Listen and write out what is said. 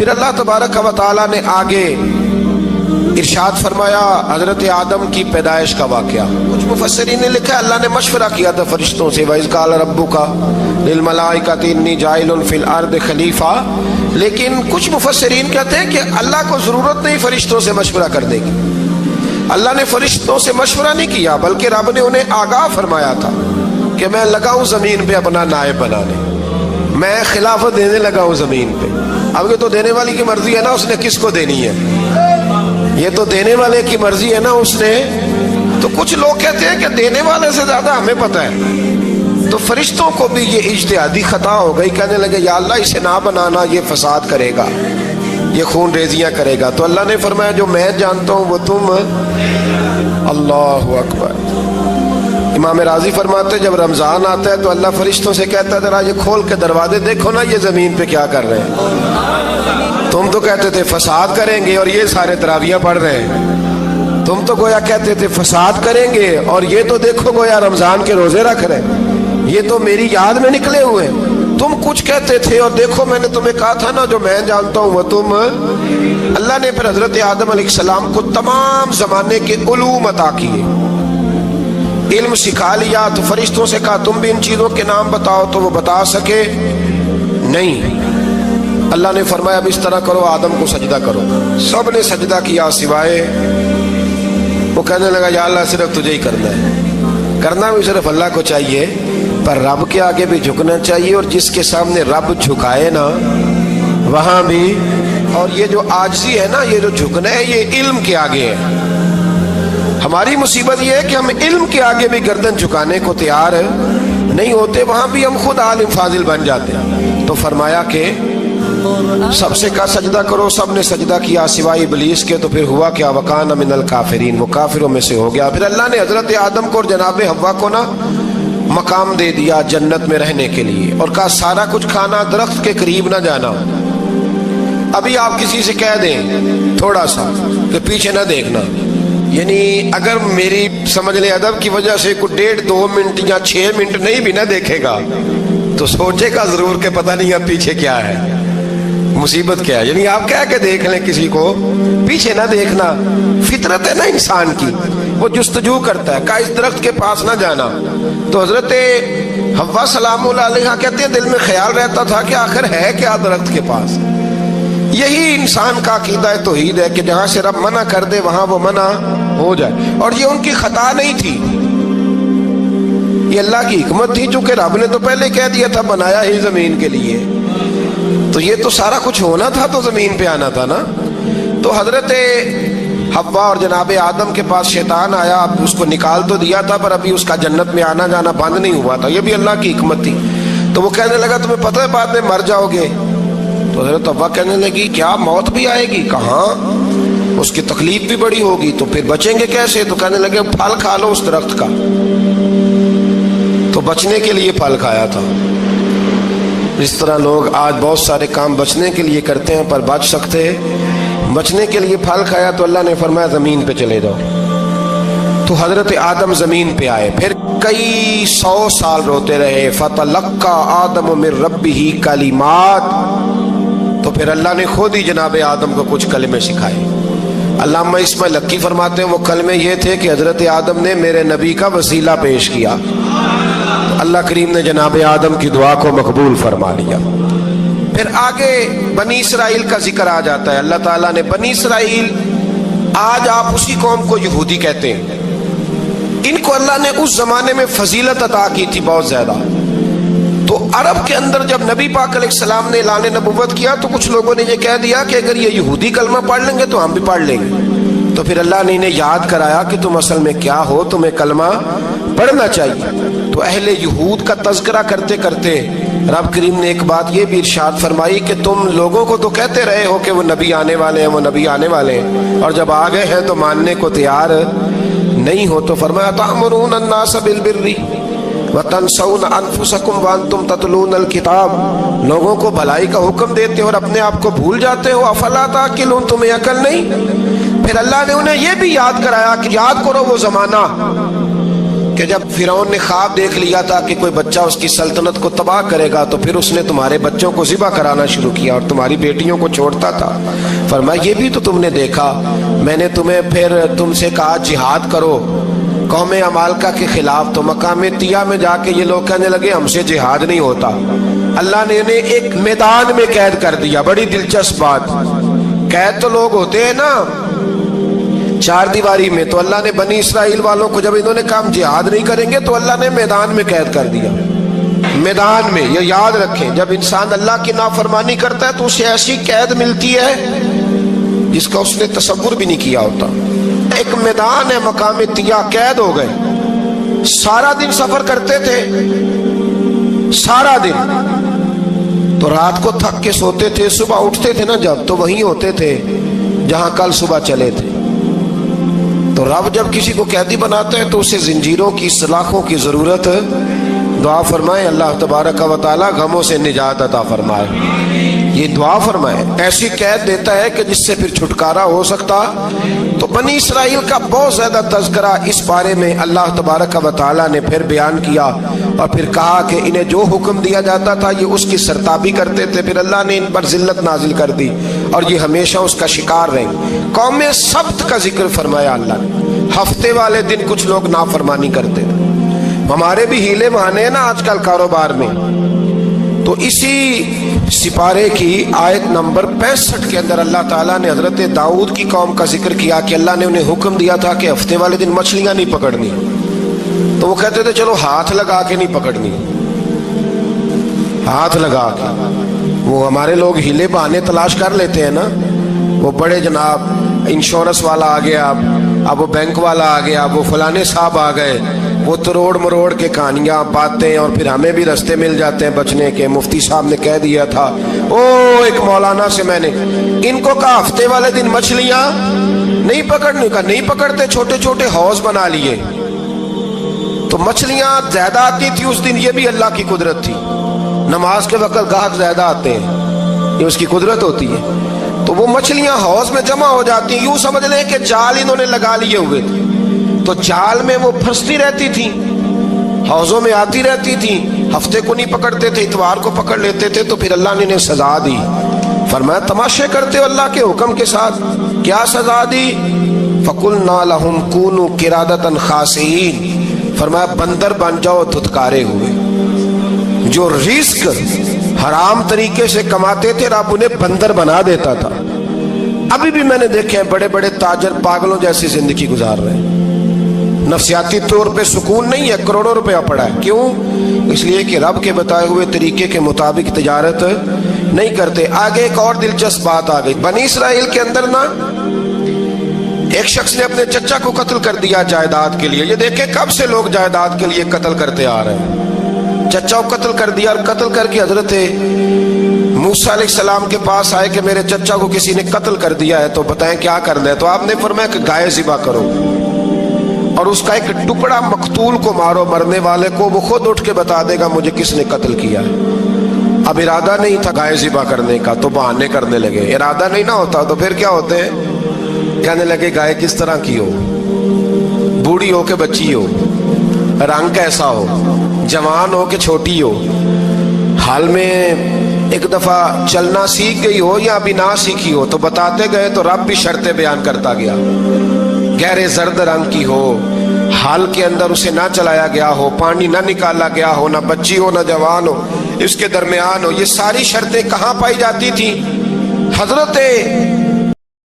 پھر اللہ تبارک و تعالیٰ نے آگے ارشاد فرمایا حضرت آدم کی پیدائش کا واقعہ. کچھ مفسرین نے لکھا اللہ نے مشورہ کیا تھا فرشتوں سے وَإِذْ قَالَ رَبُّكَ لِلْمَلَائِكَةِ إِنِّي جَاعِلٌ فِي الْأَرْضِ خَلِيفَةً. لیکن کچھ مفسرین کہتے ہیں کہ اللہ کو ضرورت نہیں فرشتوں سے مشورہ کرنے کی. اللہ نے فرشتوں سے مشورہ نہیں کیا بلکہ رب نے انہیں آگاہ فرمایا تھا کہ میں لگا ہوں زمین پہ اپنا نائب بنانے, میں خلافت دینے لگا ہوں زمین پہ. اب یہ تو دینے والی کی مرضی ہے نا, اس نے کس کو دینی ہے, یہ تو دینے والے کی مرضی ہے نا اس نے. تو کچھ لوگ کہتے ہیں کہ دینے والے سے زیادہ ہمیں پتہ ہے. تو فرشتوں کو بھی یہ اجتہادی خطا ہو گئی, کہنے لگے یا اللہ اسے نہ بنانا, یہ فساد کرے گا, یہ خون ریزیاں کرے گا. تو اللہ نے فرمایا جو میں جانتا ہوں وہ تم. اللہ اکبر. امام راضی فرماتے جب رمضان آتا ہے تو اللہ فرشتوں سے کہتا ہے ذرا یہ کھول کے دروازے دیکھو نا یہ زمین پہ کیا کر رہے ہیں. تم تو کہتے تھے فساد کریں گے اور یہ سارے تراویحاں پڑھ رہے ہیں. تم تو گویا کہتے تھے فساد کریں گے اور یہ تو دیکھو گویا رمضان کے روزے رکھ رہے ہیں, یہ تو میری یاد میں نکلے ہوئے ہیں. تم کچھ کہتے تھے اور دیکھو میں نے تمہیں کہا تھا نا جو میں جانتا ہوں وہ تم. اللہ نے پھر حضرت آدم علیہ السلام کو تمام زمانے کے علوم عطا کیے, علم سکھا لیا. تو فرشتوں سے کہا تم بھی ان چیزوں کے نام بتاؤ, تو وہ بتا سکے نہیں. اللہ نے فرمایا اب اس طرح کرو آدم کو سجدہ کرو. سب نے سجدہ کیا سوائے وہ. کہنے لگا یا اللہ صرف تجھے ہی کرنا ہے, کرنا بھی صرف اللہ کو چاہیے پر رب کے آگے بھی جھکنا چاہیے, اور جس کے سامنے رب جھکائے نا وہاں بھی. اور یہ جو عاجزی ہے نا, یہ جو جھکنا ہے یہ علم کے آگے ہے. ہماری مصیبت یہ ہے کہ ہم علم کے آگے بھی گردن جھکانے کو تیار نہیں ہوتے, وہاں بھی ہم خود عالم فاضل بن جاتے ہیں. تو فرمایا کہ سب سے کہا سجدہ کرو, سب نے سجدہ کیا سوائے ابلیس کے. تو پھر ہوا کیا وکان من الکافرین, وہ کافروں میں سے ہو گیا. پھر اللہ نے حضرت آدم کو اور جناب حوا کو نا مقام دے دیا جنت میں رہنے کے لیے, اور کہا سارا کچھ کھانا, درخت کے قریب نہ جانا. ابھی آپ کسی سے کہہ دیں تھوڑا سا کہ پیچھے نہ دیکھنا, یعنی اگر میری سمجھ لیں ادب کی وجہ سے کوئی 1.5-2 منٹ یا 6 منٹ نہیں بھی نہ دیکھے گا تو سوچے گا ضرور کہ پتہ نہیں اب پیچھے کیا ہے, مصیبت کیا ہے. یعنی آپ کہہ کے دیکھ لیں کسی کو, پیچھے نہ دیکھنا. فطرت ہے نا انسان کی, وہ جستجو کرتا ہے, کہا اس درخت کے پاس نہ جانا. تو حضرت حوا سلام اللہ علیہ کہتے ہیں دل میں خیال رہتا تھا کہ آخر ہے کیا درخت کے پاس. یہی انسان کا عقیدہ توحید ہے کہ جہاں سے رب منع کر دے وہاں وہ منع ہو جائے. اور یہ ان کی خطا نہیں تھی, یہ اللہ کی حکمت تھی, چونکہ رب نے تو پہلے کہہ دیا تھا بنایا ہی زمین کے لیے, تو یہ تو سارا کچھ ہونا تھا تو زمین پہ آنا تھا نا. تو حضرت حوا اور جناب آدم کے پاس شیطان آیا, اس کو نکال تو دیا تھا پر ابھی اس کا جنت میں آنا جانا بند نہیں ہوا تھا, یہ بھی اللہ کی حکمت تھی. تو وہ کہنے لگا تمہیں پتہ ہے بعد میں مر جاؤ گے. تو حضرت حوا کہنے لگی کیا موت بھی آئے گی؟ کہاں, اس کی تکلیف بھی بڑی ہوگی, تو پھر بچیں گے کیسے؟ تو کہنے لگے پھل کھا لو اس درخت کا. تو بچنے کے لیے پھل کھایا تھا. اس طرح لوگ آج بہت سارے کام بچنے کے لیے کرتے ہیں پر بچ سکتے ہیں, بچنے کے لیے پھل کھایا. تو اللہ نے فرمایا زمین پہ چلے جاؤ. تو حضرت آدم زمین پہ آئے, پھر کئی 100 سال روتے رہے. فَتَلَقَّى آدَمُ مِن رَبِّهِ کَلِمَاتٍ. تو پھر اللہ نے خود ہی جناب آدم کو کچھ کلمے سکھائے. علامہ اسماعیل لکی فرماتے ہیں وہ کلمے یہ تھے کہ حضرت آدم نے میرے نبی کا وسیلہ پیش کیا, اللہ کریم نے جناب آدم کی دعا کو مقبول فرما لیا. پھر آگے بنی اسرائیل کا ذکر آ جاتا ہے. اللہ تعالیٰ نے بنی اسرائیل, آج آپ اسی قوم کو یہودی کہتے ہیں, ان کو اللہ نے اس زمانے میں فضیلت عطا کی تھی بہت زیادہ. تو عرب کے اندر جب نبی پاک علیہ السلام نے اعلان نبوت کیا تو کچھ لوگوں نے یہ کہہ دیا کہ اگر یہ یہودی کلمہ پڑھ لیں گے تو ہم بھی پڑھ لیں گے. تو پھر اللہ نے انہیں یاد کرایا کہ تم اصل میں کیا ہو, تمہیں کلمہ پڑھنا چاہیے. تو اہل یہود کا تذکرہ کرتے کرتے رب کریم نے ایک بات یہ بھی ارشاد فرمائی کہ تم لوگوں کو تو کہتے رہے ہو کہ وہ نبی آنے والے ہیں, وہ نبی آنے والے ہیں, اور جب آ گئے ہیں تو ماننے کو تیار نہیں ہو. تو فرمایا تأمرون الناس بالبر وَتَنْسَوْنَ أَنفُسَكُمْ وَأَنْتُمْ تَتْلُونَ الْكِتَابَ. لوگوں کو بھلائی کا حکم دیتے ہو اور اپنے آپ کو بھول جاتے ہو. أَفَلَا تَعْقِلُونَ, تمہیں عقل نہیں؟ پھر اللہ نے انہیں یہ بھی یاد کرایا کہ یاد کرو وہ زمانہ کہ جب فرعون نے خواب دیکھ لیا تھا کہ کوئی بچہ اس کی سلطنت کو تباہ کرے گا تو پھر اس نے تمہارے بچوں کو ذبح کرانا شروع کیا اور تمہاری بیٹیوں کو چھوڑتا تھا. فرمایا یہ بھی تو تم نے دیکھا, میں نے تمہیں پھر تم سے کہا جہاد کرو قوم عمالقہ کے خلاف, تو مقام طیہ میں جا کے یہ لوگ کہنے لگے ہم سے جہاد نہیں ہوتا. اللہ نے انہیں ایک میدان میں قید کر دیا. بڑی دلچسپ بات, قید تو لوگ ہوتے ہیں نا چار دیواری میں, تو اللہ نے بنی اسرائیل والوں کو جب انہوں نے کہا ہم جہاد نہیں کریں گے تو اللہ نے میدان میں قید کر دیا. میدان میں, یہ یاد رکھیں, جب انسان اللہ کی نافرمانی کرتا ہے تو اسے ایسی قید ملتی ہے جس کا اس نے تصور بھی نہیں کیا ہوتا. ایک میدان ہے مقام طیہ, قید ہو گئے, سارا دن سفر کرتے تھے, سارا دن, تو رات کو تھک کے سوتے تھے, صبح اٹھتے تھے نا جب, تو وہیں ہوتے تھے جہاں کل صبح چلے تھے. تو رب جب کسی کو قیدی بناتا ہے تو اسے زنجیروں کی سلاخوں کی ضرورت, دعا فرمائے اللہ تبارک و تعالی غموں سے نجات عطا فرمائے. یہ دعا فرمائے, ایسی قید دیتا ہے کہ جس سے پھر چھٹکارا ہو سکتا. تو بنی اسرائیل کا بہت زیادہ تذکرہ اس بارے میں اللہ تبارک و تعالی نے پھر بیان کیا, اور پھر کہا کہ انہیں جو حکم دیا جاتا تھا یہ اس کی سرتابی کرتے تھے, پھر اللہ نے ان پر ذلت نازل کر دی اور یہ ہمیشہ اس کا شکار رہے. قوم سبت کا ذکر فرمایا اللہ نے, ہفتے والے دن کچھ لوگ نافرمانی کرتے تھے. ہمارے بھی ہیلے بہانے ہیں نا آج کل کاروبار میں. تو اسی سپارے کی آیت نمبر 65 کے اندر اللہ تعالیٰ نے حضرت داؤد کی قوم کا ذکر کیا کہ اللہ نے انہیں حکم دیا تھا کہ ہفتے والے دن مچھلیاں نہیں پکڑنی. تو وہ کہتے تھے چلو ہاتھ لگا کے نہیں پکڑنی, ہاتھ لگا کے. وہ ہمارے لوگ ہیلے بہانے تلاش کر لیتے ہیں نا, وہ بڑے جناب انشورنس والا آ گیا, اب وہ بینک والا آ گیا, وہ فلانے صاحب آ گئے, وہ تروڑ مروڑ کے کہانیاں باتیں, اور پھر ہمیں بھی رستے مل جاتے ہیں بچنے کے. مفتی صاحب نے کہہ دیا تھا, ایک مولانا سے میں نے ان کو کہا ہفتے والے دن مچھلیاں نہیں پکڑنے کا, نہیں پکڑتے, چھوٹے چھوٹے حوض بنا لیے. تو مچھلیاں زیادہ آتی تھی اس دن, یہ بھی اللہ کی قدرت تھی. نماز کے وقت گاہک زیادہ آتے ہیں, یہ اس کی قدرت ہوتی ہے. تو وہ مچھلیاں حوض میں جمع ہو جاتی ہیں. یوں سمجھ لیں کہ جال انہوں نے لگا لیے ہوئے تھے, تو جال میں وہ پھنستی رہتی تھی, حوضوں میں آتی رہتی تھی. ہفتے کو نہیں پکڑتے تھے, اتوار کو پکڑ لیتے تھے. تو پھر اللہ نے انہیں سزا دی. فرمایا تماشے کرتے ہو اللہ کے حکم کے ساتھ. کیا سزا دی؟ فَقُلْنَا لَهُمْ كُونُوا قِرَادَةً خَاسِئِينَ, فرمایا بندر بن جاؤ دھتکارے ہوئے. جو رزق حرام طریقے سے کماتے تھے رب انہیں بندر بنا دیتا تھا. ابھی بھی میں نے دیکھے ہیں بڑے بڑے تاجر پاگلوں جیسی زندگی گزار رہے ہیں. نفسیاتی طور پہ سکون نہیں ہے, کروڑوں روپیہ پڑا ہے. کیوں؟ اس لیے کہ رب کے بتائے ہوئے طریقے کے مطابق تجارت نہیں کرتے. آگے ایک اور دلچسپ بات آ گئی. بنی اسرائیل کے اندر نا ایک شخص نے اپنے چچا کو قتل کر دیا جائیداد کے لیے. یہ دیکھیں کب سے لوگ جائیداد کے لیے قتل کرتے آ رہے ہیں. چچا کو قتل کر دیا, اور قتل کر کے حضرت موسیٰ علیہ السلام کے پاس آئے کہ میرے چچا کو کسی نے قتل کر دیا ہے, تو بتائیں کیا کرنا ہے. تو آپ نے فرمایا کہ گائے ذبح کرو, اور اس کا ایک ٹکڑا مقتول کو مارو, مرنے والے کو, وہ خود اٹھ کے بتا دے گا مجھے کس نے قتل کیا ہے. اب ارادہ نہیں تھا گائے ذبح کرنے کا, تو بہانے کرنے لگے. ارادہ نہیں نہ ہوتا تو پھر کیا ہوتے ہیں, کہنے لگے گائے کس طرح کی ہو, بوڑھی ہو کہ بچی ہو, رنگ کیسا ہو, جوان ہو کہ چھوٹی ہو, حال میں ایک دفعہ چلنا سیکھ گئی ہو یا ابھی نہ سیکھی ہو. تو بتاتے گئے تو رب بھی شرطیں بیان کرتا گیا. گہرے زرد رنگ کی ہو, حال کے اندر اسے نہ چلایا گیا ہو, پانی نہ نکالا گیا ہو, نہ بچی ہو نہ جوان ہو, اس کے درمیان ہو. یہ ساری شرطیں کہاں پائی جاتی تھی؟ حضرت